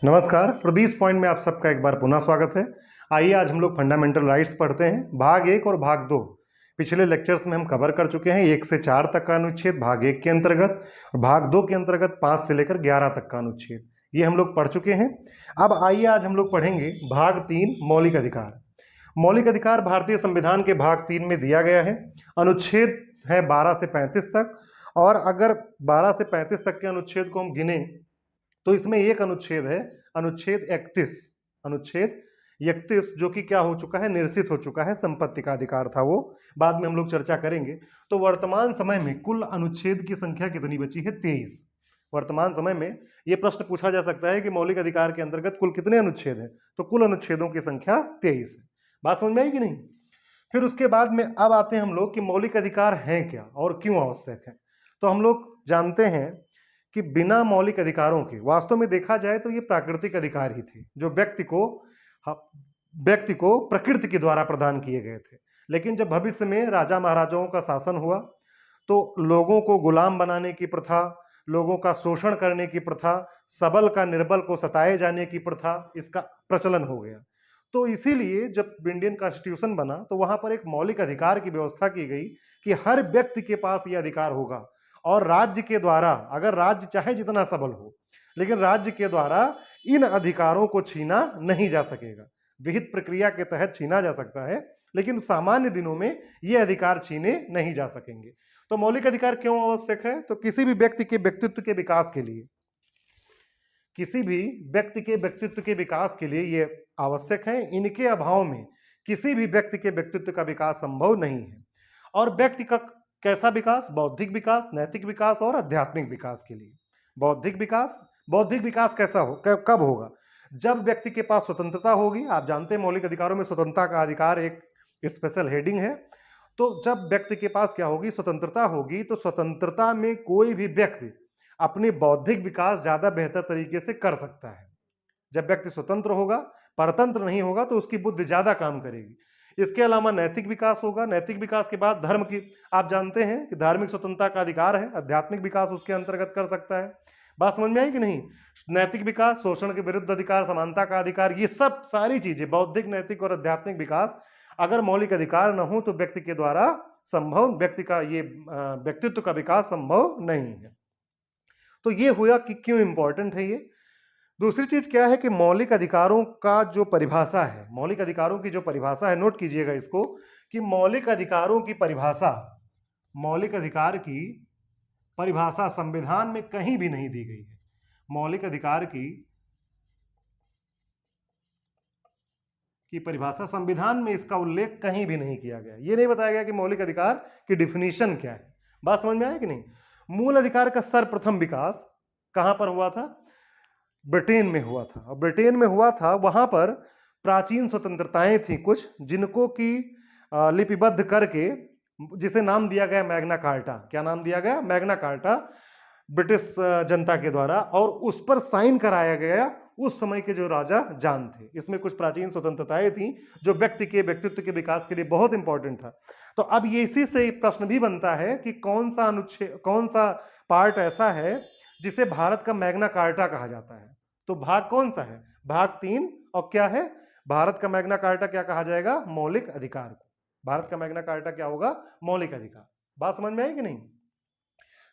नमस्कार, प्रदीप पॉइंट में आप सबका एक बार पुनः स्वागत है। आइए आज हम लोग फंडामेंटल राइट्स पढ़ते हैं, भाग 1 और भाग 2। पिछले लेक्चर्स में हम कवर कर चुके हैं 1 से 4 तक का अनुच्छेद भाग 1 के अंतर्गत, और भाग 2 के अंतर्गत 5 से लेकर 11 तक का अनुच्छेद, ये हम लोग पढ़ चुके हैं। अब आइए आज हम लोग पढ़ेंगे भाग 3 मौलिक अधिकार। मौलिक अधिकार भारतीय संविधान के भाग 3 में दिया गया है। अनुच्छेद है 12 से 35 तक, और अगर 12 से 35 तक के अनुच्छेद को हम गिने तो इसमें एक अनुच्छेद है, अनुच्छेद 31 जो कि क्या हो चुका है, निरसित हो चुका है, संपत्ति का अधिकार था वो, बाद में हम लोग चर्चा करेंगे। तो वर्तमान समय में कुल अनुच्छेद की संख्या कितनी बची है? 23। वर्तमान समय में ये प्रश्न पूछा जा सकता है कि मौलिक अधिकार के अंतर्गत कुल कितने अनुच्छेद हैं, तो कुल अनुच्छेदों की संख्या 23 है। बात समझ में आई कि नहीं? फिर उसके बाद में अब आते हैं हम लोग कि मौलिक अधिकार हैं क्या और क्यों आवश्यक है। तो हम लोग जानते हैं कि बिना मौलिक अधिकारों के, वास्तव में देखा जाए तो ये प्राकृतिक अधिकार ही थे जो व्यक्ति को प्रकृति के द्वारा प्रदान किए गए थे। लेकिन जब भविष्य में राजा महाराजाओं का शासन हुआ तो लोगों को गुलाम बनाने की प्रथा, लोगों का शोषण करने की प्रथा, सबल का निर्बल को सताए जाने की प्रथा, इसका प्रचलन हो गया। तो इसीलिए जब इंडियन कॉन्स्टिट्यूशन बना तो वहां पर एक मौलिक अधिकार की व्यवस्था की गई कि हर व्यक्ति के पास यह अधिकार होगा, और राज्य के द्वारा, अगर राज्य चाहे जितना सबल हो, लेकिन राज्य के द्वारा इन अधिकारों को छीना नहीं जा सकेगा। विहित प्रक्रिया के तहत छीना जा सकता है, लेकिन सामान्य दिनों में ये अधिकार छीने नहीं जा सकेंगे। तो मौलिक अधिकार क्यों आवश्यक है? तो किसी भी व्यक्ति के व्यक्तित्व के विकास के लिए, ये आवश्यक है। इनके अभाव में किसी भी व्यक्ति के व्यक्तित्व का विकास संभव नहीं है। और व्यक्ति का कैसा विकास? बौद्धिक विकास, नैतिक विकास और आध्यात्मिक विकास के लिए। बौद्धिक विकास कैसा हो, कब होगा? जब व्यक्ति के पास स्वतंत्रता होगी। आप जानते हैं मौलिक अधिकारों में स्वतंत्रता का अधिकार एक स्पेशल हेडिंग है। तो जब व्यक्ति के पास क्या होगी? स्वतंत्रता होगी। तो स्वतंत्रता में कोई भी व्यक्ति अपने बौद्धिक विकास ज्यादा बेहतर तरीके से कर सकता है। जब व्यक्ति स्वतंत्र होगा, परतंत्र नहीं होगा, तो उसकी बुद्धि ज्यादा काम करेगी। इसके अलावा नैतिक विकास होगा। नैतिक विकास के बाद धर्म की, आप जानते हैं कि धार्मिक स्वतंत्रता का अधिकार है, आध्यात्मिक विकास उसके अंतर्गत कर सकता है। बात समझ में आई कि नहीं? नैतिक विकास, शोषण के विरुद्ध अधिकार, समानता का अधिकार, ये सब सारी चीजें, बौद्धिक, नैतिक और आध्यात्मिक विकास, अगर मौलिक अधिकार न हो तो व्यक्ति के द्वारा संभव, व्यक्ति का ये व्यक्तित्व का विकास संभव नहीं है। तो ये हुआ कि क्यों इंपॉर्टेंट है ये। दूसरी चीज क्या है कि मौलिक अधिकारों का जो परिभाषा है, मौलिक अधिकारों की जो परिभाषा है, नोट कीजिएगा इसको, कि मौलिक अधिकारों की परिभाषा, मौलिक अधिकार की परिभाषा संविधान में कहीं भी नहीं दी गई है। मौलिक अधिकार की परिभाषा संविधान में, इसका उल्लेख कहीं भी नहीं किया गया। ये नहीं बताया गया कि मौलिक अधिकार की डिफिनीशन क्या है। बात समझ में आया कि नहीं? मूल अधिकार का सर्वप्रथम विकास कहां पर हुआ था? ब्रिटेन में हुआ था। और ब्रिटेन में हुआ था, वहां पर प्राचीन स्वतंत्रताएं थी कुछ, जिनको की लिपिबद्ध करके, जिसे नाम दिया गया मैग्ना कार्टा। क्या नाम दिया गया? मैग्ना कार्टा, ब्रिटिश जनता के द्वारा, और उस पर साइन कराया गया उस समय के जो राजा जान थे। इसमें कुछ प्राचीन स्वतंत्रताएं थी जो व्यक्ति के व्यक्तित्व के विकास के लिए बहुत इंपॉर्टेंट था। तो अब ये इसी से प्रश्न भी बनता है कि कौन सा अनुच्छेद, कौन सा पार्ट ऐसा है जिसे भारत का मैग्ना कार्टा कहा जाता है? तो भाग कौन सा है? भाग 3। और क्या है भारत का मैग्ना कार्टा? क्या कहा जाएगा? मौलिक अधिकार को। भारत का मैग्ना कार्टा क्या होगा? मौलिक अधिकार। बात समझ में आई कि नहीं?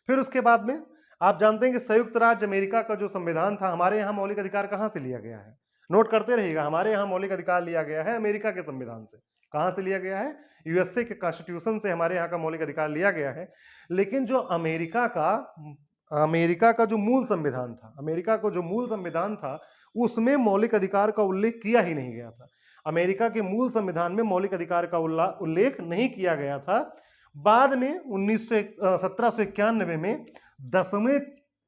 फिर उसके बाद में आप जानते हैं कि संयुक्त राज्य अमेरिका का जो संविधान था, हमारे यहाँ मौलिक अधिकार कहां से लिया गया है? नोट करते रहिएगा, हमारे यहाँ मौलिक अधिकार लिया गया है अमेरिका के संविधान से। कहां से लिया गया है? यूएसए के कॉन्स्टिट्यूशन से हमारे यहाँ का मौलिक अधिकार लिया गया है। लेकिन जो अमेरिका का जो मूल संविधान था, अमेरिका को जो मूल संविधान था, उसमें मौलिक अधिकार का उल्लेख किया ही नहीं गया था। अमेरिका के मूल संविधान में मौलिक अधिकार का उल्लेख नहीं किया गया था। बाद में 1791 में 10वें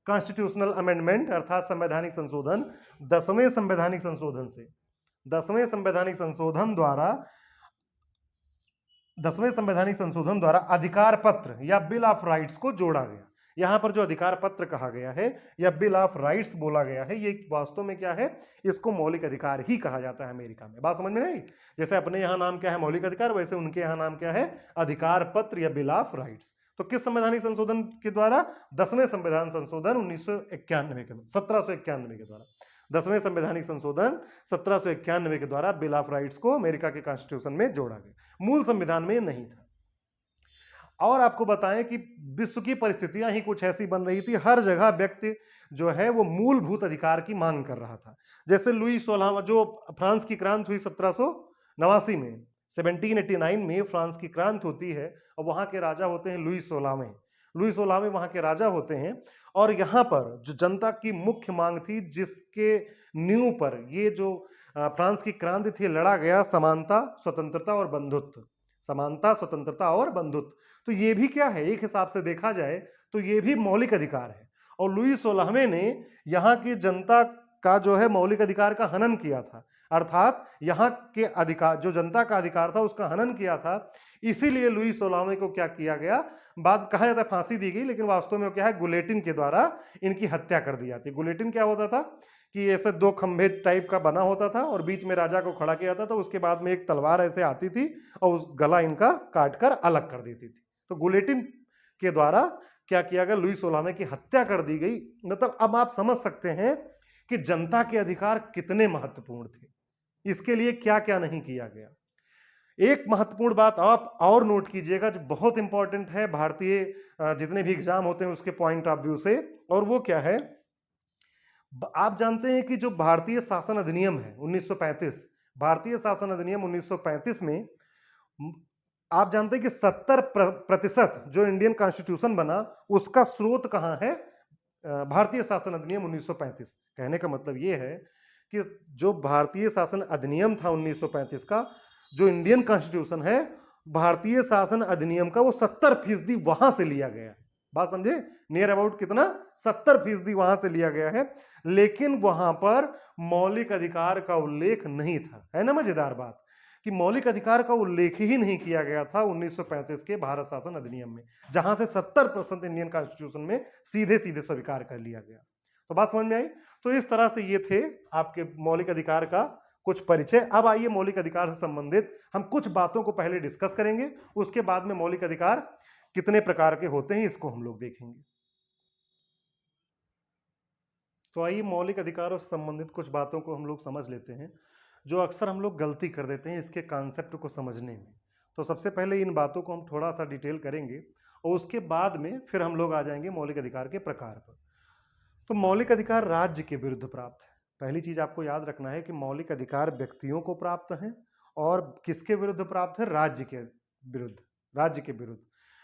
कॉन्स्टिट्यूशनल अमेंडमेंट, अर्थात संवैधानिक संशोधन, 10वें संवैधानिक संशोधन द्वारा अधिकार पत्र या बिल ऑफ राइट्स को जोड़ा गया। यहां पर जो अधिकार पत्र कहा गया है या बिल ऑफ राइट्स बोला गया है, ये वास्तव में क्या है? इसको मौलिक अधिकार ही कहा जाता है अमेरिका में। बात समझ में नहीं? जैसे अपने यहां नाम क्या है? मौलिक अधिकार, वैसे उनके यहां नाम क्या है? अधिकार पत्र या बिल ऑफ राइट्स। तो किस संवैधानिक संशोधन के द्वारा? 10वें संविधान संशोधन 1791 के द्वारा। 10वें संवैधानिक संशोधन 1791 के द्वारा बिल ऑफ राइट्स को अमेरिका के कॉन्स्टिट्यूशन में जोड़ा गया, मूल संविधान में नहीं था। और आपको बताएं कि विश्व की परिस्थितियां ही कुछ ऐसी बन रही थी, हर जगह व्यक्ति जो है वो मूलभूत अधिकार की मांग कर रहा था। जैसे लुई 16वां, जो फ्रांस की क्रांति हुई 1789 में, 1789 में फ्रांस की क्रांति होती है और वहां के राजा होते हैं लुई 16वें। लुई 16वें वहां के राजा होते हैं और यहाँ पर जो जनता की मुख्य मांग थी, जिसके नींव पर ये जो फ्रांस की क्रांति थी लड़ा गया, समानता, स्वतंत्रता और बंधुत्व। समानता, स्वतंत्रता और बंधुत्व, तो ये भी क्या है, एक हिसाब से देखा जाए तो ये भी मौलिक अधिकार है। और लुई 16वें ने यहाँ की जनता का जो है मौलिक अधिकार का हनन किया था, अर्थात यहाँ के अधिकार, जो जनता का अधिकार था उसका हनन किया था। इसीलिए लुई 16वें को क्या किया गया, बात कहा जाता है फांसी दी गई, लेकिन वास्तव में क्या है, गुलेटिन के द्वारा इनकी हत्या कर दी जाती। गुलेटिन क्या होता था कि ऐसे दो खंभे टाइप का बना होता था और बीच में राजा को खड़ा किया जाता था, उसके बाद में एक तलवार ऐसे आती थी और उस गला इनका काट कर अलग कर देती थी। तो गुलेटिन के द्वारा क्या किया गया, लुई 16वें की हत्या कर दी गई। मतलब अब आप समझ सकते हैं कि जनता के अधिकार कितने महत्वपूर्ण थे, इसके लिए क्या क्या नहीं किया गया। एक महत्वपूर्ण बात आप और नोट कीजिएगा जो बहुत इंपॉर्टेंट है भारतीय जितने भी एग्जाम होते हैं उसके पॉइंट ऑफ व्यू से, और वो क्या है, आप जानते हैं कि जो भारतीय शासन अधिनियम है 1935, भारतीय शासन अधिनियम 1935 में आप जानते हैं कि 70% जो इंडियन कॉन्स्टिट्यूशन बना उसका स्रोत कहां है, भारतीय शासन अधिनियम 1935। कहने का मतलब यह है कि जो भारतीय शासन अधिनियम था 1935 का, जो इंडियन कॉन्स्टिट्यूशन है, भारतीय शासन अधिनियम का वो 70% वहां से लिया गया। बात समझे, नियर अबाउट कितना, 70% वहां से लिया गया है, लेकिन वहां पर मौलिक अधिकार का उल्लेख नहीं था। है ना मजेदार बात कि मौलिक अधिकार का उल्लेख ही नहीं किया गया था 1935 के भारत शासन अधिनियम में, जहां से 70% इंडियन कॉन्स्टिट्यूशन में सीधे सीधे स्वीकार कर लिया गया। तो बात समझ में आई। तो इस तरह से ये थे आपके मौलिक अधिकार का कुछ परिचय। अब आइए मौलिक अधिकार से संबंधित हम कुछ बातों को पहले डिस्कस करेंगे, उसके बाद में मौलिक अधिकार कितने प्रकार के होते हैं इसको हम लोग देखेंगे। तो आइए मौलिक अधिकारों से संबंधित कुछ बातों को हम लोग समझ लेते हैं, जो अक्सर हम लोग गलती कर देते हैं इसके कॉन्सेप्ट को समझने में। तो सबसे पहले इन बातों को हम थोड़ा सा डिटेल करेंगे और उसके बाद में फिर हम लोग आ जाएंगे मौलिक अधिकार के प्रकार पर। तो मौलिक अधिकार राज्य के विरुद्ध प्राप्त है। पहली चीज आपको याद रखना है कि मौलिक अधिकार व्यक्तियों को प्राप्त हैं और किसके विरुद्ध प्राप्त है, राज्य के विरुद्ध, राज्य के विरुद्ध।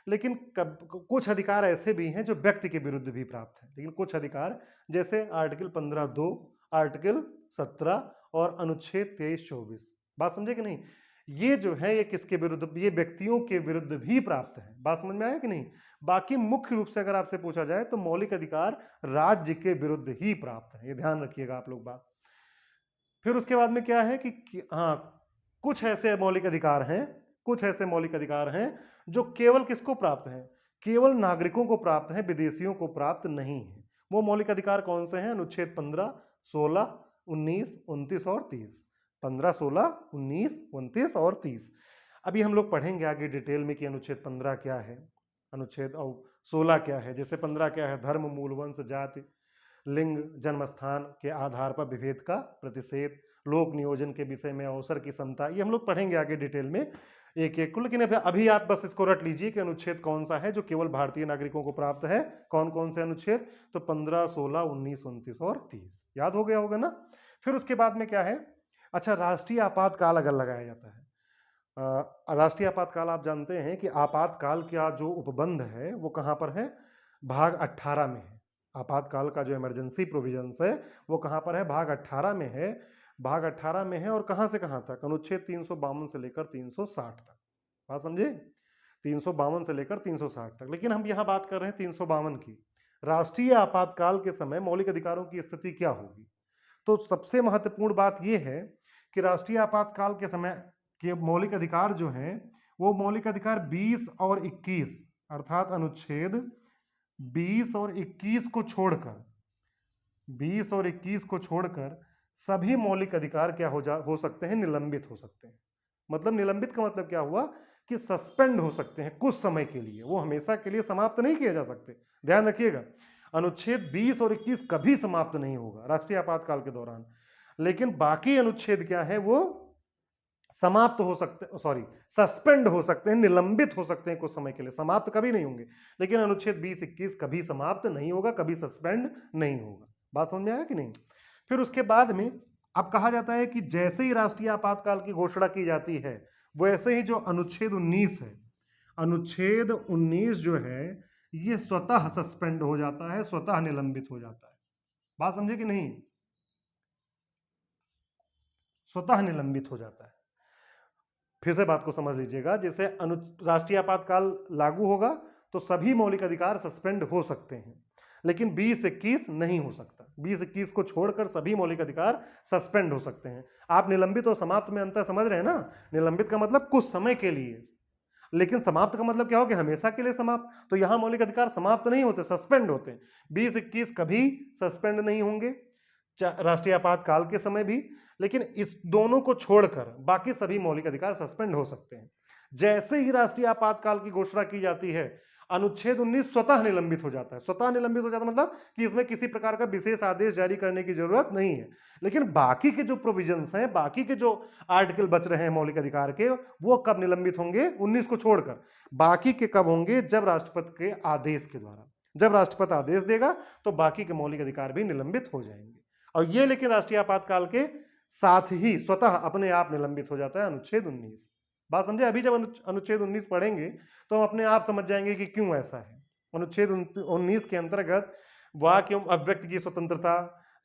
लेकिन कुछ अधिकार ऐसे भी हैं जो व्यक्ति के विरुद्ध भी प्राप्त है, लेकिन कुछ अधिकार जैसे आर्टिकल 15(2), आर्टिकल 17 और अनुच्छेद 23-24, बात समझे कि नहीं, ये जो है ये किसके विरुद्ध, ये व्यक्तियों के विरुद्ध भी प्राप्त है। बात समझ में आया कि नहीं। बाकी मुख्य रूप से अगर आपसे पूछा जाए तो मौलिक अधिकार राज्य के विरुद्ध ही प्राप्त है, ये ध्यान रखिएगा आप लोग बात। फिर उसके बाद में क्या है कि हाँ, कुछ ऐसे मौलिक अधिकार हैं, कुछ ऐसे मौलिक अधिकार हैं जो केवल किसको प्राप्त हैं, केवल नागरिकों को प्राप्त हैं, विदेशियों को प्राप्त नहीं है। वो मौलिक अधिकार कौन से हैं, अनुच्छेद 15, 16, 19, 29 और 30। 15, 16, 19, 29 और 30। अभी हम लोग पढ़ेंगे आगे डिटेल में कि अनुच्छेद 15 क्या है, अनुच्छेद 16 क्या है। जैसे 15 क्या है, धर्म, मूल, वंश, जाति, लिंग, जन्मस्थान के आधार पर विभेद का प्रतिषेध, लोक नियोजन के विषय में अवसर की समता। ये हम लोग पढ़ेंगे आगे डिटेल में एक एक को, लेकिन अभी आप बस इसको रट लीजिए कि अनुच्छेद कौन सा है जो केवल भारतीय नागरिकों को प्राप्त है। कौन कौन से अनुच्छेद, तो 15, 16, 19, 29 और 30। याद हो गया होगा ना। फिर उसके बाद में क्या है, अच्छा, राष्ट्रीय आपातकाल अगर लगाया जाता है, राष्ट्रीय आपातकाल आप जानते हैं कि आपातकाल का जो उपबंध है वो कहां पर है, भाग 18 में है। आपातकाल का जो इमरजेंसी प्रोविजंस है वो कहां पर है, भाग 18 में है। भाग 18 में है और कहां से कहां तक, अनुच्छेद 352 से लेकर 360 तक। बात समझे, 352 से लेकर 360 तक। लेकिन हम यहां बात कर रहे हैं 352 की। राष्ट्रीय आपातकाल के समय मौलिक अधिकारों की स्थिति क्या होगी। तो सबसे महत्वपूर्ण बात यह है कि राष्ट्रीय आपातकाल के समय के मौलिक अधिकार जो हैं वो मौलिक अधिकार 20 और 21, अर्थात अनुच्छेद 20 और 21 को छोड़कर, 20 और 21 को छोड़कर सभी मौलिक अधिकार क्या हो सकते हैं, निलंबित हो सकते हैं। मतलब निलंबित का मतलब क्या हुआ कि सस्पेंड हो सकते हैं कुछ समय के लिए, वो हमेशा के लिए समाप्त नहीं किए जा सकते, ध्यान रखिएगा। अनुच्छेद 20 और 21 कभी समाप्त नहीं होगा राष्ट्रीय आपातकाल के दौरान, लेकिन बाकी अनुच्छेद क्या है, वो समाप्त हो सकते, सॉरी सस्पेंड हो सकते हैं, निलंबित हो सकते हैं कुछ समय के लिए, समाप्त कभी नहीं होंगे। लेकिन अनुच्छेद 20-21 कभी समाप्त नहीं होगा, कभी सस्पेंड नहीं होगा। बात समझ में आया कि नहीं? फिर उसके बाद में अब कहा जाता है कि जैसे ही राष्ट्रीय आपातकाल की घोषणा की जाती है, वैसे ही जो अनुच्छेद 19 है, अनुच्छेद 19 जो है ये स्वतः सस्पेंड हो जाता है, स्वतः निलंबित हो जाता है। बात समझे कि नहीं? स्वतः निलंबित हो जाता है। फिर से बात को समझ लीजिएगा, जैसे राष्ट्रीय आपातकाल लागू होगा तो सभी मौलिक अधिकार सस्पेंड हो सकते हैं, लेकिन 20-21 नहीं हो सकता। 20-21 को छोड़कर सभी मौलिक अधिकार सस्पेंड हो सकते हैं। आप निलंबित और समाप्त में अंतर समझ रहे हैं ना? निलंबित का मतलब कुछ समय के लिए, लेकिन समाप्त का मतलब क्या हो कि हमेशा के लिए समाप्त। तो यहां मौलिक अधिकार समाप्त नहीं होते, सस्पेंड होते हैं। 20-21 कभी सस्पेंड नहीं होंगे राष्ट्रीय आपातकाल के समय भी, लेकिन इस दोनों को छोड़कर बाकी सभी मौलिक अधिकार सस्पेंड हो सकते हैं। जैसे ही राष्ट्रीय आपातकाल की घोषणा की जाती है, अनुच्छेद 19 स्वतः निलंबित हो जाता है। स्वतः निलंबित हो जाता है मतलब कि इसमें किसी प्रकार का विशेष आदेश जारी करने की जरूरत नहीं है। लेकिन बाकी के जो प्रोविजंस हैं, बाकी के जो आर्टिकल बच रहे हैं मौलिक अधिकार के, वो कब निलंबित होंगे? 19 को छोड़कर। बाकी के कब होंगे? जब राष्ट्रपति के आदेश के द्वारा। जब राष्ट्रपति आदेश देगा तो बाकी के मौलिक अधिकार भी निलंबित हो जाएंगे। और ये लेकिन राष्ट्रीय आपातकाल के साथ ही स्वतः अपने आप निलंबित हो जाता है अनुच्छेद 19। बात समझे? अभी जब अनुच्छेद 19 पढ़ेंगे तो हम अपने आप समझ जाएंगे कि क्यों ऐसा है। अनुच्छेद 19 के अंतर्गत वाक् एवं अभिव्यक्ति की स्वतंत्रता,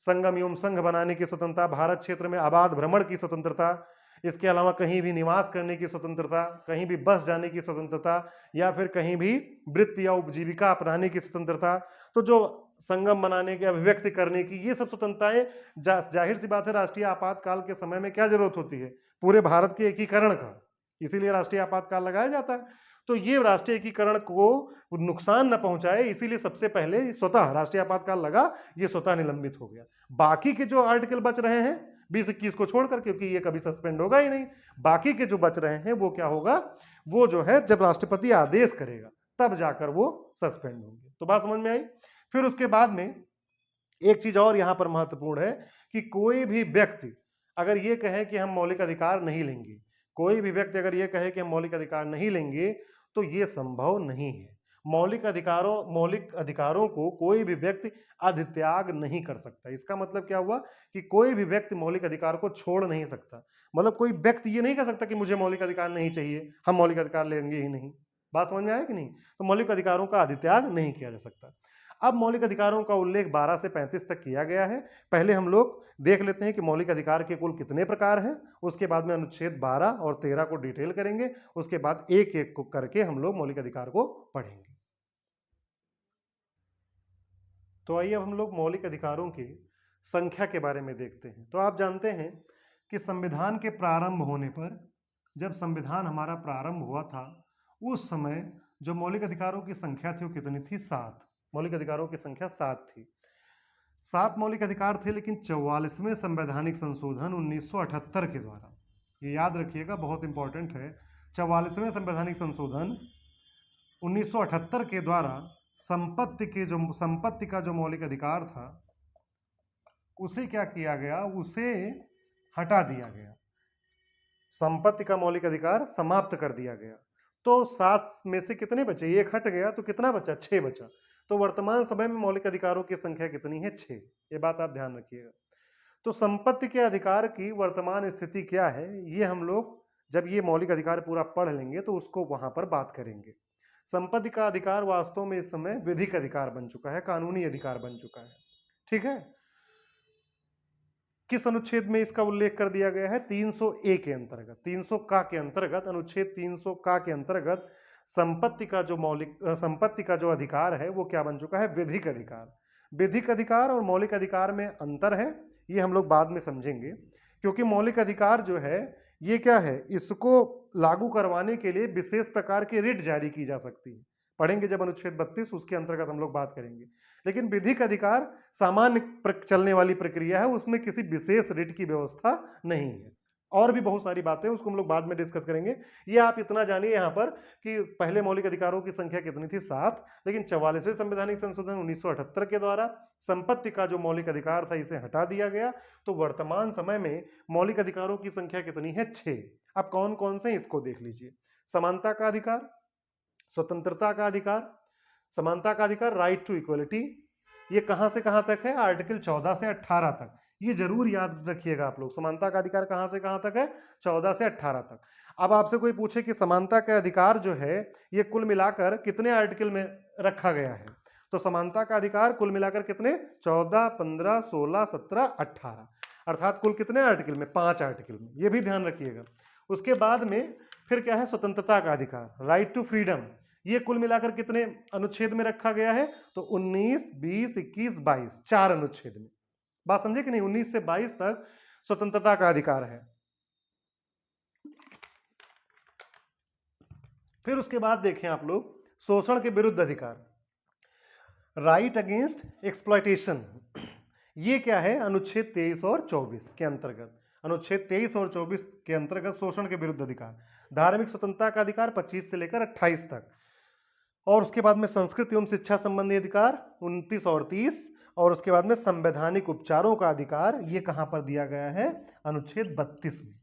संगम एवं संघ बनाने की स्वतंत्रता, भारत क्षेत्र में आबाद भ्रमण की स्वतंत्रता, इसके अलावा कहीं भी निवास करने की स्वतंत्रता, कहीं भी बस जाने की स्वतंत्रता, या फिर कहीं भी वृत्ति या उपजीविका अपनाने की स्वतंत्रता, तो जो संगम बनाने की, अभिव्यक्ति करने की, ये सब स्वतंत्रताएं, जाहिर सी बात है राष्ट्रीय आपातकाल के समय में क्या जरूरत होती है? पूरे भारत के एकीकरण का, इसीलिए राष्ट्रीय आपातकाल लगाया जाता है। तो ये राष्ट्रीय एकीकरण को नुकसान न पहुंचाए, इसीलिए सबसे पहले स्वतः राष्ट्रीय आपातकाल लगा, ये स्वतः निलंबित हो गया। बाकी के जो आर्टिकल बच रहे हैं 20-21 को छोड़कर, क्योंकि ये कभी सस्पेंड होगा ही नहीं, बाकी के जो बच रहे हैं वो क्या होगा? वो जो है जब राष्ट्रपति आदेश करेगा तब जाकर वो सस्पेंड होंगे। तो बात समझ में आई? फिर उसके बाद में एक चीज और यहां पर महत्वपूर्ण है कि कोई भी व्यक्ति अगर ये कहे कि हम मौलिक अधिकार नहीं लेंगे, कोई भी व्यक्ति अगर ये कहे कि हम मौलिक अधिकार नहीं लेंगे, तो ये संभव नहीं है। मौलिक अधिकारों को कोई भी व्यक्ति अधित्याग नहीं कर सकता। इसका मतलब क्या हुआ कि कोई भी व्यक्ति मौलिक अधिकार को छोड़ नहीं सकता। मतलब कोई व्यक्ति ये नहीं कह सकता कि मुझे मौलिक अधिकार नहीं चाहिए, हम मौलिक अधिकार लेंगे ही नहीं। बात समझ में आया कि नहीं? तो मौलिक अधिकारों का अधित्याग नहीं किया जा सकता। अब मौलिक अधिकारों का उल्लेख 12 से 35 तक किया गया है। पहले हम लोग देख लेते हैं कि मौलिक अधिकार के कुल कितने प्रकार हैं, उसके बाद में अनुच्छेद 12 और 13 को डिटेल करेंगे, उसके बाद एक एक को करके हम लोग मौलिक अधिकार को पढ़ेंगे। तो आइए अब हम लोग मौलिक अधिकारों की संख्या के बारे में देखते हैं। तो आप जानते हैं कि संविधान के प्रारंभ होने पर, जब संविधान हमारा प्रारंभ हुआ था, उस समय जो मौलिक अधिकारों की संख्या थी वो कितनी थी? 7। मौलिक अधिकारों की संख्या 7 थी। 7 मौलिक अधिकार थे, लेकिन 44वें संवैधानिक संशोधन 1978 के द्वारा, ये याद रखिएगा, बहुत इंपॉर्टेंट है, 44वें संवैधानिक संशोधन 1978 के द्वारा संपत्ति का जो मौलिक अधिकार था उसे क्या किया गया? उसे हटा दिया गया। संपत्ति का मौलिक अधिकार समाप्त कर दिया गया। तो 7 में से कितने बचे? एक हट गया तो कितना बचा? 6 बचा। तो वर्तमान समय में मौलिक अधिकारों की संख्या कितनी है? 6। ये बात आप ध्यान रखिएगा। तो संपत्ति के अधिकार की वर्तमान स्थिति क्या है, ये हम लोग जब ये मौलिक अधिकार पूरा पढ़ लेंगे तो उसको वहां पर बात करेंगे। संपत्ति का अधिकार वास्तव में इस समय विधिक अधिकार बन चुका है, कानूनी अधिकार बन चुका है। ठीक है? किस अनुच्छेद में इसका उल्लेख कर दिया गया है? 300A के अंतर्गत, 300 का के अंतर्गत, अनुच्छेद 300 का के अंतर्गत संपत्ति का जो अधिकार है वो क्या बन चुका है? विधिक अधिकार। विधिक अधिकार और मौलिक अधिकार में अंतर है, ये हम लोग बाद में समझेंगे, क्योंकि मौलिक अधिकार जो है ये क्या है, इसको लागू करवाने के लिए विशेष प्रकार की रिट जारी की जा सकती है। पढ़ेंगे जब अनुच्छेद 32, उसके अंतर्गत हम लोग बात करेंगे। लेकिन विधिक अधिकार सामान्य चलने वाली प्रक्रिया है, उसमें किसी विशेष रिट की व्यवस्था नहीं है। और भी बहुत सारी बातें उसको हम लोग बाद में डिस्कस करेंगे। ये आप इतना जानिए यहाँ पर कि पहले मौलिक अधिकारों की संख्या कितनी थी, 7, लेकिन 44वें संवैधानिक संशोधन 1978 के द्वारा संपत्ति का जो मौलिक अधिकार था इसे हटा दिया गया। तो वर्तमान समय में मौलिक अधिकारों की संख्या कितनी है, 6। अब कौन कौन से इसको देख लीजिए। समानता का अधिकार, स्वतंत्रता का अधिकार, समानता का अधिकार, राइट टू इक्वलिटी, ये कहां से कहां तक है, आर्टिकल 14 से 18 तक। ये जरूर याद रखिएगा आप लोग, समानता का अधिकार कहां से कहां तक है, 14 से 18 तक। अब आपसे कोई पूछे कि समानता का अधिकार जो है ये कुल मिलाकर कितने आर्टिकल में रखा गया है, तो समानता का अधिकार कुल मिलाकर कितने, 14, 15, 16, 17, 18, अर्थात कुल कितने आर्टिकल में, 5 आर्टिकल में। ये भी ध्यान रखिएगा। उसके बाद में फिर क्या है, स्वतंत्रता का अधिकार, राइट टू फ्रीडम, ये कुल मिलाकर कितने अनुच्छेद में रखा गया है, तो 19, 20, 21, 22, 4 अनुच्छेद में। बात समझे कि नहीं, 19 से 22 तक स्वतंत्रता का अधिकार है। फिर उसके बाद देखें आप लोग, शोषण के विरुद्ध अधिकार, राइट अगेंस्ट एक्सप्लॉयटेशन, ये क्या है, अनुच्छेद 23 और 24 के अंतर्गत, अनुच्छेद 23 और 24 के अंतर्गत शोषण के विरुद्ध अधिकार। धार्मिक स्वतंत्रता का अधिकार 25 से लेकर 28 तक, और उसके बाद में संस्कृत एवं शिक्षा संबंधी अधिकार 29 और 30, और उसके बाद में संवैधानिक उपचारों का अधिकार, ये कहां पर दिया गया है, अनुच्छेद 32 में।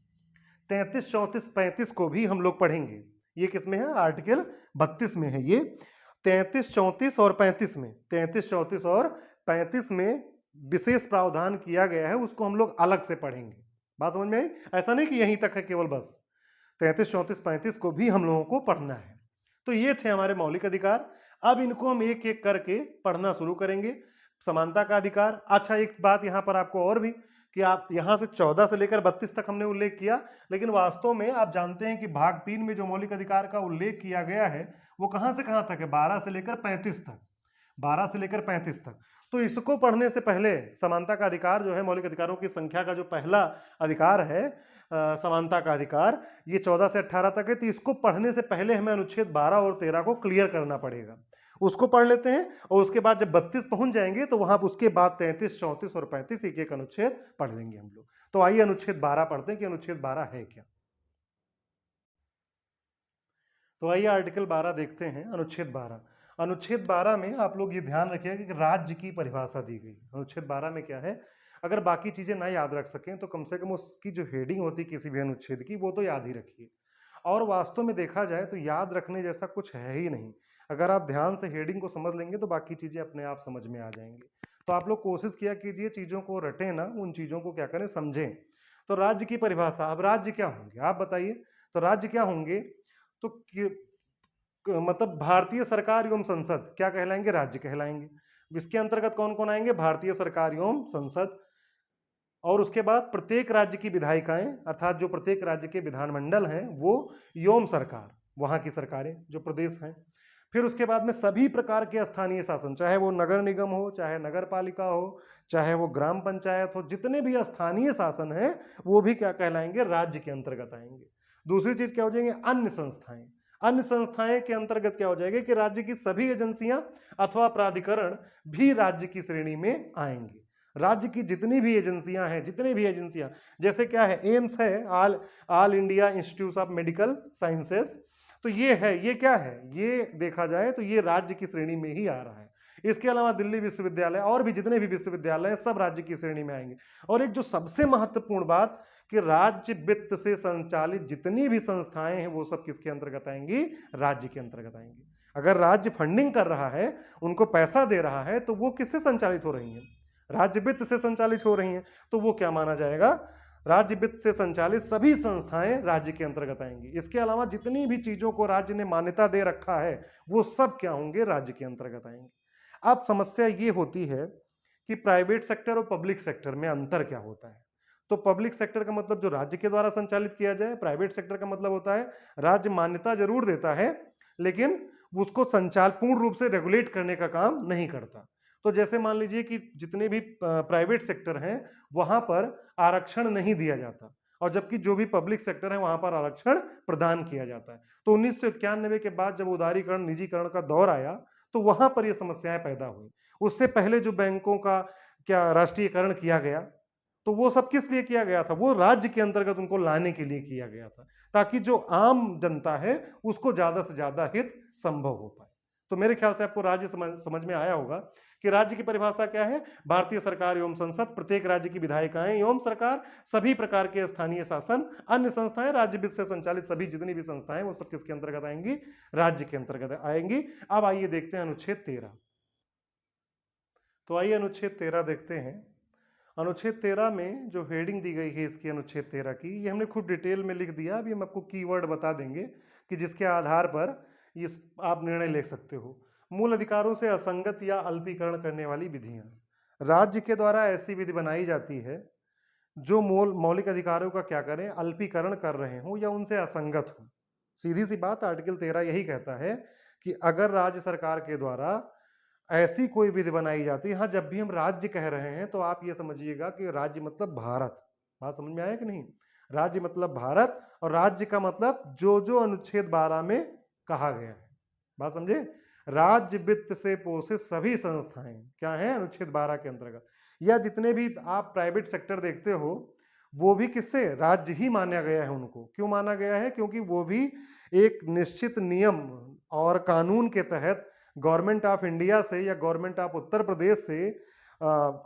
33, 34, 35 को भी हम लोग पढ़ेंगे, ये किसमें है, आर्टिकल 32 में है। ये 33, 34 और 35 में, 33, 34 और 35 में विशेष प्रावधान किया गया है, उसको हम लोग अलग से पढ़ेंगे। बात समझ में आई, ऐसा नहीं कि यहीं तक है केवल, बस 33, 34, 35 को भी हम लोगों को पढ़ना है। तो ये थे हमारे मौलिक अधिकार। अब इनको हम एक एक करके पढ़ना शुरू करेंगे। समानता का अधिकार, अच्छा एक बात यहाँ पर आपको और भी, कि आप यहाँ से 14 से लेकर 32 तक हमने उल्लेख किया, लेकिन वास्तव में आप जानते हैं कि भाग 3 में जो मौलिक अधिकार का उल्लेख किया गया है वो कहाँ से कहाँ तक है, 12 से लेकर 35 तक, 12 से लेकर 35 तक। तो इसको पढ़ने से पहले, समानता का अधिकार जो है, मौलिक अधिकारों की संख्या का जो पहला अधिकार है, समानता का अधिकार, ये 14 से 18 तक है। तो इसको पढ़ने से पहले हमें अनुच्छेद 12 और 13 को क्लियर करना पड़ेगा। उसको पढ़ लेते हैं, और उसके बाद जब 32 पहुंच जाएंगे तो वहां उसके बाद 33, 34 और 35 एक एक अनुच्छेद पढ़ लेंगे हम लोग। तो आइए अनुच्छेद 12 पढ़ते हैं कि अनुच्छेद 12 है क्या। तो आइए आर्टिकल 12 देखते हैं। अनुच्छेद 12, अनुच्छेद 12 में आप लोग ये ध्यान रखिएगा कि राज्य की परिभाषा दी गई। अनुच्छेद 12 में क्या है, अगर बाकी चीजें ना याद रख सकें तो कम से कम उसकी जो हेडिंग होती है किसी भी अनुच्छेद की, वो तो याद ही रखिए। और वास्तव में देखा जाए तो याद रखने जैसा कुछ है ही नहीं। अगर आप ध्यान से हेडिंग को समझ लेंगे तो बाकी चीजें अपने आप समझ में आ जाएंगी। तो आप लोग कोशिश किया कीजिए, चीजों को रटें ना, उन चीजों को क्या करें, समझें। तो राज्य की परिभाषा, अब राज्य क्या होंगे आप बताइए। तो राज्य क्या होंगे, तो मतलब भारतीय सरकार एवं संसद क्या कहलाएंगे, राज्य कहलाएंगे। इसके अंतर्गत कौन कौन आएंगे, भारतीय सरकार एवं संसद, और उसके बाद प्रत्येक राज्य की विधायिकाएं, अर्थात जो प्रत्येक राज्य के विधानमंडल हैं वो, एवं सरकार, वहां की सरकारें जो प्रदेश हैं। फिर उसके बाद में सभी प्रकार के स्थानीय शासन, चाहे वो नगर निगम हो, चाहे नगर पालिका हो, चाहे वो ग्राम पंचायत हो, जितने भी स्थानीय शासन हैं वो भी क्या कहलाएंगे, राज्य के अंतर्गत आएंगे। दूसरी चीज क्या हो जाएंगे, अन्य संस्थाएं। अन्य संस्थाएं के अंतर्गत क्या हो जाएगा कि राज्य की सभी एजेंसियां अथवा प्राधिकरण भी राज्य की श्रेणी में आएंगे। राज्य की जितनी भी एजेंसियां हैं, जितने भी एजेंसियां, जैसे क्या है, एम्स है, all India institute of medical sciences, तो ये है, ये क्या है, ये देखा जाए तो ये राज्य की श्रेणी में ही आ रहा है। इसके अलावा दिल्ली विश्वविद्यालय और भी जितने भी विश्वविद्यालय हैं सब राज्य की श्रेणी में आएंगे। और एक जो सबसे महत्वपूर्ण बात, कि राज्य वित्त से संचालित जितनी भी संस्थाएं हैं वो सब किसके अंतर्गत आएंगी, राज्य के अंतर्गत आएंगी। अगर राज्य फंडिंग कर रहा है, उनको पैसा दे रहा है, तो वो किससे संचालित हो रही हैं, राज्य वित्त से संचालित हो रही हैं, तो वो क्या माना जाएगा, राज्य वित्त से संचालित सभी संस्थाएं राज्य के अंतर्गत आएंगी। इसके अलावा जितनी भी चीजों को राज्य ने मान्यता दे रखा है वो सब क्या होंगे, राज्य के अंतर्गत आएंगे। अब समस्या ये होती है कि प्राइवेट सेक्टर और पब्लिक सेक्टर में अंतर क्या होता है। तो पब्लिक सेक्टर का मतलब जो राज्य के द्वारा संचालित किया जाए, प्राइवेट सेक्टर का मतलब होता है राज्य मान्यता जरूर देता है लेकिन उसको पूर्ण रूप से रेगुलेट करने का काम नहीं करता। तो जैसे मान लीजिए कि जितने भी प्राइवेट सेक्टर हैं वहां पर आरक्षण नहीं दिया जाता, और जबकि जो भी पब्लिक सेक्टर है वहां पर आरक्षण प्रदान किया जाता है। तो 1991 के बाद जब उदारीकरण, निजीकरण का दौर आया तो वहां पर ये समस्याएं पैदा हुई। उससे पहले जो बैंकों का क्या राष्ट्रीयकरण किया गया, तो वो सब किस लिए किया गया था? वो राज्य के अंतर्गत उनको लाने के लिए किया गया था, ताकि जो आम जनता है उसको ज्यादा से ज्यादा हित संभव हो पाए। तो मेरे ख्याल से आपको राज्य समझ में आया होगा कि राज्य की परिभाषा क्या है। भारतीय सरकार एवं संसद, प्रत्येक राज्य की विधायिकाएं एवं सरकार, सभी प्रकार के स्थानीय शासन, अन्य संस्थाएं, राज्य वित्त से संचालित सभी जितनी भी संस्थाएं, वो सब किसके अंतर्गत आएंगी? राज्य के अंतर्गत आएंगी। अब आइए देखते हैं अनुच्छेद 13। तो आइए अनुच्छेद 13 देखते हैं। अनुच्छेद 13 में जो हेडिंग दी गई है इसकी, अनुच्छेद 13 की, ये हमने खुद डिटेल में लिख दिया। अभी हम आपको कीवर्ड बता देंगे कि जिसके आधार पर इस आप निर्णय ले सकते हो। मूल अधिकारों से असंगत या अल्पीकरण करने वाली विधियां। राज्य के द्वारा ऐसी विधि बनाई जाती है जो मौलिक अधिकारों का क्या करें? अल्पीकरण कर रहे हो या उनसे असंगत हो। सीधी सी बात, आर्टिकल 13 यही कहता है कि अगर राज्य सरकार के द्वारा ऐसी कोई विधि बनाई जाती है, हाँ, जब भी हम राज्य कह रहे हैं तो आप ये समझिएगा कि राज्य मतलब भारत। बात समझ में आया कि नहीं? राज्य मतलब भारत, और राज्य का मतलब जो जो अनुच्छेद 12 में कहा गया है। बात समझे? राज्य वित्त से पोषित सभी संस्थाएं क्या है? अनुच्छेद 12 के अंतर्गत। या जितने भी आप प्राइवेट सेक्टर देखते हो वो भी किससे? राज्य ही माना गया है उनको। क्यों माना गया है? क्योंकि वो भी एक निश्चित नियम और कानून के तहत गवर्नमेंट ऑफ इंडिया से या गवर्नमेंट ऑफ उत्तर प्रदेश से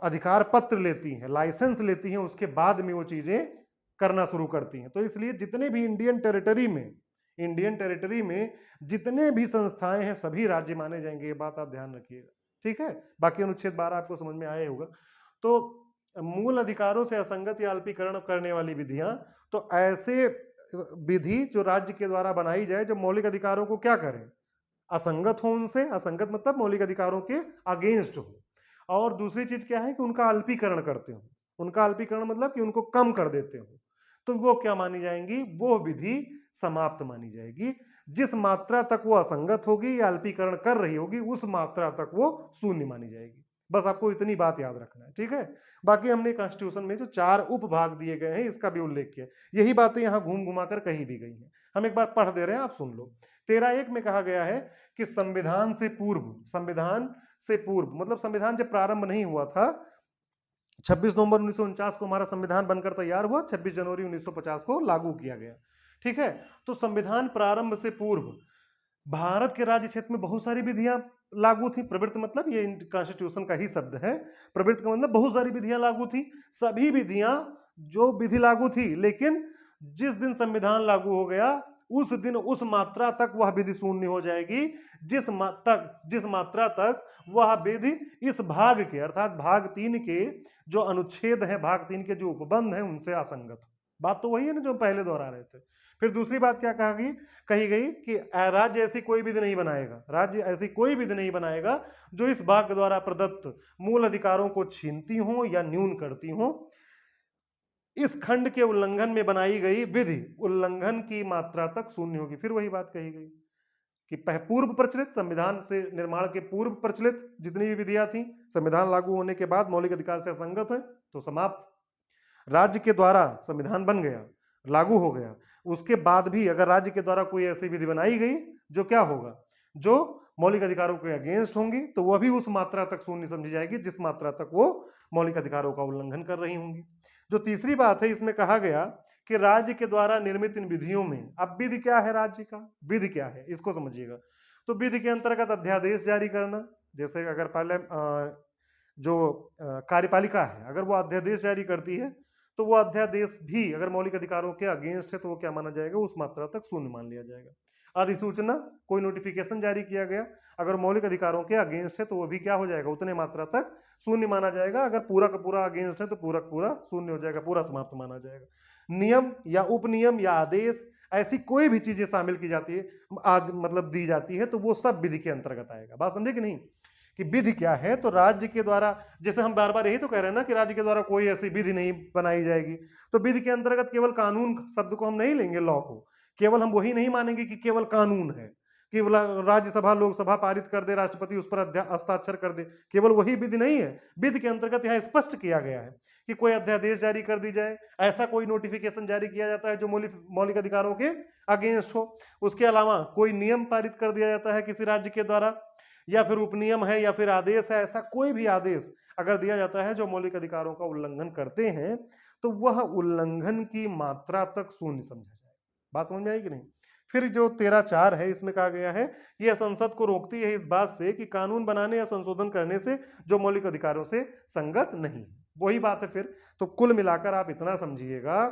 अधिकार पत्र लेती हैं, लाइसेंस लेती हैं, उसके बाद में वो चीजें करना शुरू करती हैं। तो इसलिए जितने भी इंडियन टेरिटरी में जितने भी संस्थाएं हैं सभी राज्य माने जाएंगे। ये बात आप ध्यान रखिएगा, ठीक है? बाकी अनुच्छेद 12 आपको समझ में आया होगा। तो मूल अधिकारों से असंगत या अल्पीकरण करने वाली विधियां, तो ऐसे विधि जो राज्य के द्वारा बनाई जाए जो मौलिक अधिकारों को क्या करें? असंगत हो उनसे। असंगत मतलब मौलिक अधिकारों के अगेंस्ट हो। और दूसरी चीज क्या है कि उनका अल्पीकरण करते हो। उनका अल्पीकरण मतलब कि उनको कम कर देते हो। तो वो क्या मानी जाएंगी? वो विधि समाप्त मानी जाएगी। जिस मात्रा तक वो असंगत होगी या अल्पीकरण कर रही होगी उस मात्रा तक वो शून्य मानी जाएगी। बस आपको इतनी बात याद रखना है, ठीक है? बाकी हमने कॉन्स्टिट्यूशन में जो 4 उपभाग दिए गए हैं इसका भी उल्लेख किया। यही बातें यहां घूम घुमा कर कही भी गई हैं। हम एक बार पढ़ दे रहे हैं, आप सुन लो। 13(1) में कहा गया है कि संविधान से पूर्व मतलब संविधान जब प्रारंभ नहीं हुआ था, 26 नवंबर 1949 को हमारा संविधान बनकर तैयार हुआ, 26 जनवरी 1950 को लागू किया गया, ठीक है? तो संविधान प्रारंभ से पूर्व भारत के राज्य क्षेत्र में बहुत सारी विधियां लागू थी। प्रवृत्ति मतलब ये कॉन्स्टिट्यूशन का ही शब्द है। प्रवृत्ति का मतलब बहुत सारी विधियां लागू थी। सभी विधियां जो विधि लागू थी, लेकिन जिस दिन संविधान लागू हो गया उस दिन उस मात्रा तक वह विधि शून्य हो जाएगी जिस मात्रा तक वह विधि इस भाग के अर्थात भाग 3 के जो अनुच्छेद है, भाग 3 के जो उपबंध है उनसे असंगत। बात तो वही है ना जो पहले दोहरा रहे थे। फिर दूसरी बात क्या कही गई कि राज्य ऐसी कोई विधि नहीं बनाएगा, राज्य ऐसी कोई विधि नहीं बनाएगा जो इस भाग द्वारा प्रदत्त मूल अधिकारों को छीनती हो या न्यून करती हो। इस खंड के उल्लंघन में बनाई गई विधि उल्लंघन की मात्रा तक शून्य होगी। फिर वही बात कही गई कि पूर्व प्रचलित, संविधान से निर्माण के पूर्व प्रचलित जितनी भी विधियां थी, संविधान लागू होने के बाद मौलिक अधिकार से असंगत है तो समाप्त। राज्य के द्वारा संविधान बन गया, लागू हो गया, उसके बाद भी अगर राज्य के द्वारा कोई ऐसी विधि बनाई गई जो क्या होगा, जो मौलिक अधिकारों के अगेंस्ट होंगी, तो वह भी उस मात्रा तक शून्य समझी जाएगी जिस मात्रा तक वो मौलिक अधिकारों का उल्लंघन कर रही होंगी। जो तीसरी बात है, इसमें कहा गया कि राज्य के द्वारा निर्मित इन विधियों में, अब विधि क्या है, राज्य का विधि क्या है इसको समझिएगा। तो विधि के अंतर्गत अध्यादेश जारी करना, जैसे अगर पहले जो कार्यपालिका है अगर वो अध्यादेश जारी करती है तो वो अध्यादेश भी अगर मौलिक अधिकारों के अगेंस्ट है तो वो क्या माना जाएगा, उस मात्रा तक शून्य मान लिया जाएगा। अधिसूचना, कोई नोटिफिकेशन जारी किया गया, अगर मौलिक अधिकारों के अगेंस्ट है तो वो भी क्या हो जाएगा, उतने मात्रा तक शून्य माना जाएगा। अगर पूरा का पूरा अगेंस्ट है तो पूरा का पूरा शून्य हो जाएगा, पूरा समाप्त माना जाएगा। नियम या उपनियम या आदेश, ऐसी कोई भी चीजें शामिल की जाती है मतलब दी जाती है तो वो सब विधि के अंतर्गत आएगा। बात समझे कि नहीं कि विधि क्या है? तो राज्य के द्वारा, जैसे हम बार बार यही तो कह रहे हैं ना कि राज्य के द्वारा कोई ऐसी विधि नहीं बनाई जाएगी, तो विधि के अंतर्गत केवल कानून शब्द को हम नहीं लेंगे, लॉ को केवल हम वही नहीं मानेंगे कि केवल कानून है, केवल राज्यसभा लोकसभा पारित कर दे, राष्ट्रपति उस पर हस्ताक्षर कर दे, केवल वही विधि नहीं है। विधि के अंतर्गत यहाँ स्पष्ट किया गया है कि कोई अध्यादेश जारी कर दी जाए, ऐसा कोई नोटिफिकेशन जारी किया जाता है जो मौलिक अधिकारों के अगेंस्ट हो। उसके अलावा कोई नियम पारित कर दिया जाता है किसी राज्य के द्वारा, या फिर उपनियम है या फिर आदेश है, ऐसा कोई भी आदेश अगर दिया जाता है जो मौलिक अधिकारों का उल्लंघन करते हैं, तो वह उल्लंघन की मात्रा तक शून्य समझा जाए। बात समझ में आई कि नहीं? फिर जो 13(4) है, इसमें कहा गया है यह संसद को रोकती है इस बात से कि कानून बनाने या संशोधन करने से जो मौलिक अधिकारों से संगत नहीं। वही बात है फिर। तो कुल मिलाकर आप इतना समझिएगा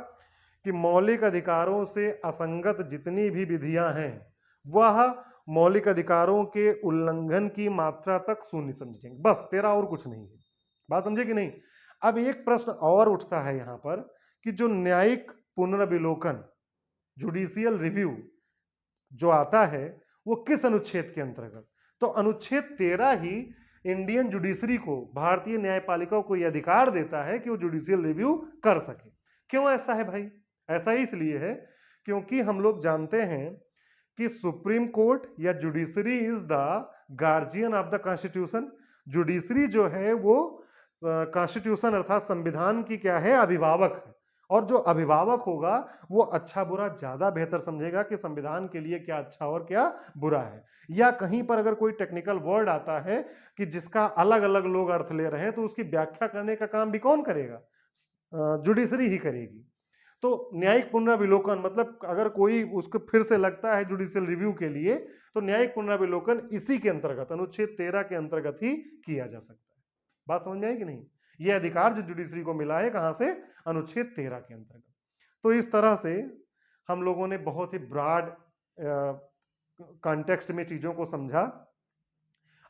कि मौलिक अधिकारों से असंगत जितनी भी विधियां हैं वह मौलिक अधिकारों के उल्लंघन की मात्रा तक शून्य समझेंगे, बस, तेरा और कुछ नहीं है। बात समझे कि नहीं? अब एक प्रश्न और उठता है यहां पर कि जो न्यायिक पुनर्विलोकन, जुडिशियल रिव्यू जो आता है वो किस अनुच्छेद के अंतर्गत? तो अनुच्छेद 13 ही इंडियन जुडिशरी को, भारतीय न्यायपालिका को यह अधिकार देता है कि वो जुडिशियल रिव्यू कर सके। क्यों ऐसा है भाई? ऐसा ही इसलिए है क्योंकि हम लोग जानते हैं कि सुप्रीम कोर्ट या judiciary is the guardian of the constitution. Judiciary जो है वो कॉन्स्टिट्यूशन अर्थात संविधान की क्या है? अभिभावक है। और जो अभिभावक होगा वो अच्छा बुरा ज्यादा बेहतर समझेगा कि संविधान के लिए क्या अच्छा और क्या बुरा है। या कहीं पर अगर कोई टेक्निकल वर्ड आता है कि जिसका अलग अलग लोग अर्थ ले रहे हैं, तो उसकी व्याख्या करने का काम भी कौन करेगा? जुडिशरी ही करेगी। तो न्यायिक पुनर्विलोकन मतलब अगर कोई उसको फिर से लगता है जुडिशियल रिव्यू के लिए, तो न्यायिक पुनर्विलोकन इसी के अंतर्गत, अनुच्छेद 13 के अंतर्गत ही किया जा सकता है। बात समझ में आई कि नहीं? यह अधिकार जो जुडिशरी को मिला है कहां से? अनुच्छेद 13 के अंतर्गत। तो इस तरह से हम लोगों ने बहुत ही ब्रॉड कॉन्टेक्स्ट में चीजों को समझा।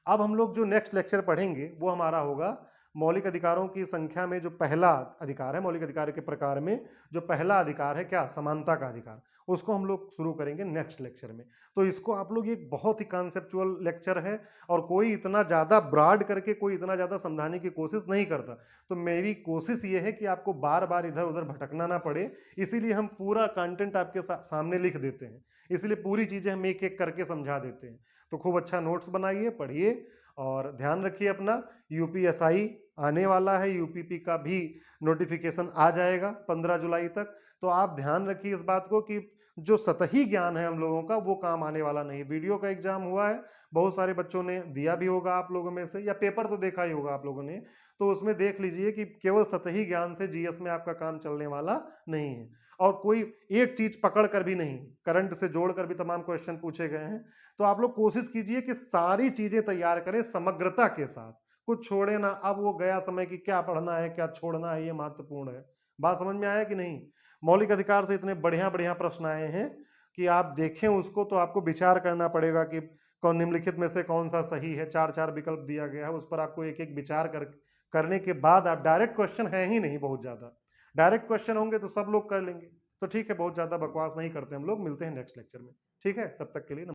अब हम लोग जो नेक्स्ट लेक्चर पढ़ेंगे वो हमारा होगा मौलिक अधिकारों की संख्या में जो पहला अधिकार है, मौलिक अधिकार के प्रकार में जो पहला अधिकार है क्या? समानता का अधिकार। उसको हम लोग शुरू करेंगे नेक्स्ट लेक्चर में। तो इसको आप लोग, एक बहुत ही कॉन्सेप्चुअल लेक्चर है और कोई इतना ज़्यादा ब्रॉड करके कोई इतना ज़्यादा समझाने की कोशिश नहीं करता। तो मेरी कोशिश ये है कि आपको बार बार इधर उधर भटकना ना पड़े, इसीलिए हम पूरा कंटेंट आपके सामने लिख देते हैं, इसलिए पूरी चीज़ें हम एक एक करके समझा देते हैं। तो खूब अच्छा नोट्स बनाइए, पढ़िए और ध्यान रखिए अपना। यूपीएसआई आने वाला है, यूपीपी का भी नोटिफिकेशन आ जाएगा 15 जुलाई तक। तो आप ध्यान रखिए इस बात को कि जो सतही ज्ञान है हम लोगों का वो काम आने वाला नहीं। वीडियो का एग्जाम हुआ है, बहुत सारे बच्चों ने दिया भी होगा आप लोगों में से, या पेपर तो देखा ही होगा आप लोगों ने, तो उसमें देख लीजिए कि केवल सतही ज्ञान से जीएस में आपका काम चलने वाला नहीं है। और कोई एक चीज पकड़ कर भी नहीं, करंट से जोड़कर भी तमाम क्वेश्चन पूछे गए हैं। तो आप लोग कोशिश कीजिए कि सारी चीजें तैयार करें समग्रता के साथ, कुछ छोड़े ना। अब वो गया समय कि क्या पढ़ना है क्या छोड़ना है, ये महत्वपूर्ण है। बात समझ में आया कि नहीं? मौलिक अधिकार से इतने बढ़िया बढ़िया प्रश्न आए हैं कि आप देखें उसको तो आपको विचार करना पड़ेगा कि कौन निम्नलिखित में से कौन सा सही है। 4 विकल्प दिया गया है, उस पर आपको एक एक विचार करने के बाद आप, डायरेक्ट क्वेश्चन है ही नहीं बहुत ज्यादा, डायरेक्ट क्वेश्चन होंगे तो सब लोग कर लेंगे। तो ठीक है, बहुत ज्यादा बकवास नहीं करते हम लोग, मिलते हैं नेक्स्ट लेक्चर में। ठीक है, तब तक के लिए